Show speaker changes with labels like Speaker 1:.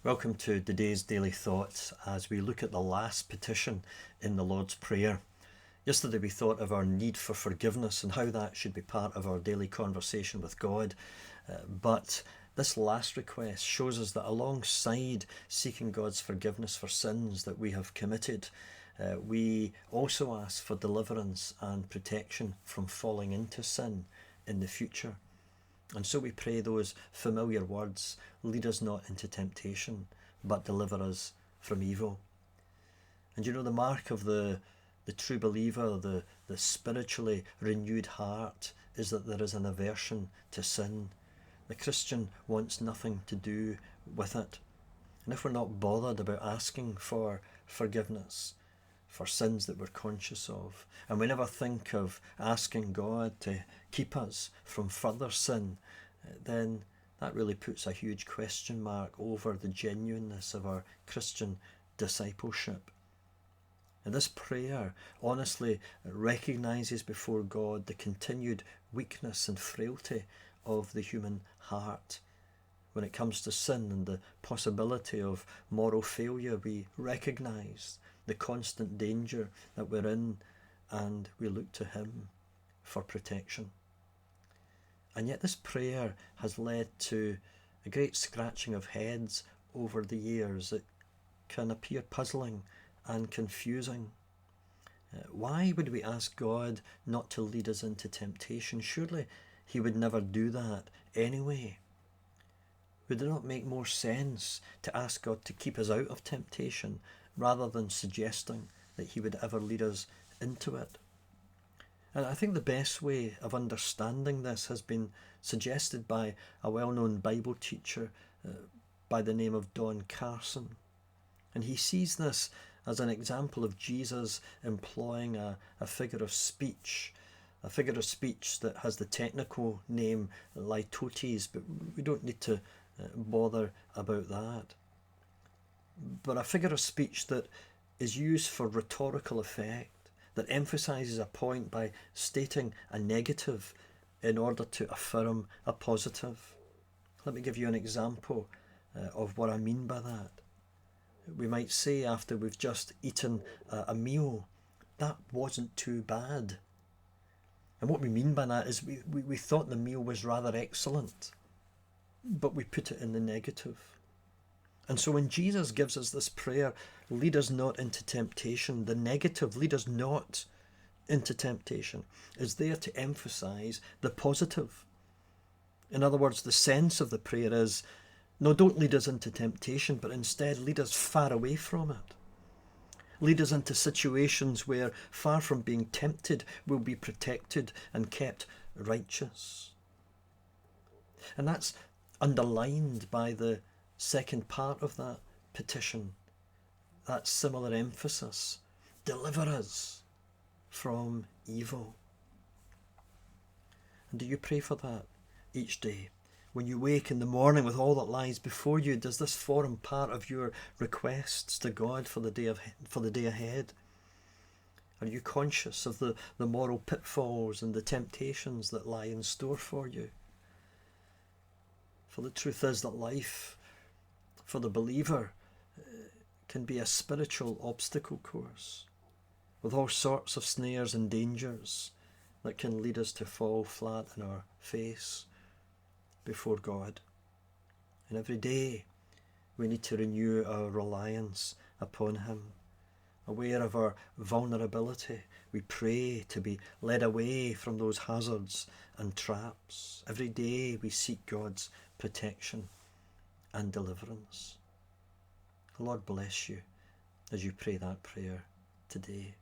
Speaker 1: Welcome to today's Daily Thoughts as we look at the last petition in the Lord's Prayer. Yesterday we thought of our need for forgiveness and how that should be part of our daily conversation with God. But this last request shows us that alongside seeking God's forgiveness for sins that we have committed, we also ask for deliverance and protection from falling into sin in the future. And so we pray those familiar words, lead us not into temptation, but deliver us from evil. And you know, the mark of the true believer, the spiritually renewed heart, is that there is an aversion to sin. The Christian wants nothing to do with it. And if we're not bothered about asking for forgiveness for sins that we're conscious of, and we never think of asking God to keep us from further sin, then that really puts a huge question mark over the genuineness of our Christian discipleship. And this prayer honestly recognises before God the continued weakness and frailty of the human heart. When it comes to sin and the possibility of moral failure, we recognise the constant danger that we're in, and we look to Him for protection. And yet this prayer has led to a great scratching of heads over the years. It can appear puzzling and confusing. Why would we ask God not to lead us into temptation? Surely He would never do that anyway. Would it not make more sense to ask God to keep us out of temptation rather than suggesting that He would ever lead us into it? And I think the best way of understanding this has been suggested by a well-known Bible teacher by the name of Don Carson. And he sees this as an example of Jesus employing a figure of speech, that has the technical name litotes, but we don't need to bother about that. But a figure of speech that is used for rhetorical effect, that emphasises a point by stating a negative in order to affirm a positive. Let me give you an example of what I mean by that. We might say after we've just eaten a meal, that wasn't too bad. And what we mean by that is we thought the meal was rather excellent, but we put it in the negative. And so when Jesus gives us this prayer, lead us not into temptation, the negative, lead us not into temptation, is there to emphasise the positive. In other words, the sense of the prayer is, no, don't lead us into temptation, but instead lead us far away from it. Lead us into situations where, far from being tempted, we'll be protected and kept righteous. And that's underlined by the second part of that petition, that similar emphasis. Deliver us from evil. And do you pray for that each day? When you wake in the morning with all that lies before you, does this form part of your requests to God for the day ahead? Are you conscious of the moral pitfalls and the temptations that lie in store for you? For the truth is that life for the believer can be a spiritual obstacle course with all sorts of snares and dangers that can lead us to fall flat on our face before God. And every day we need to renew our reliance upon Him. Aware of our vulnerability, we pray to be led away from those hazards and traps. Every day we seek God's protection and deliverance. The Lord bless you as you pray that prayer today.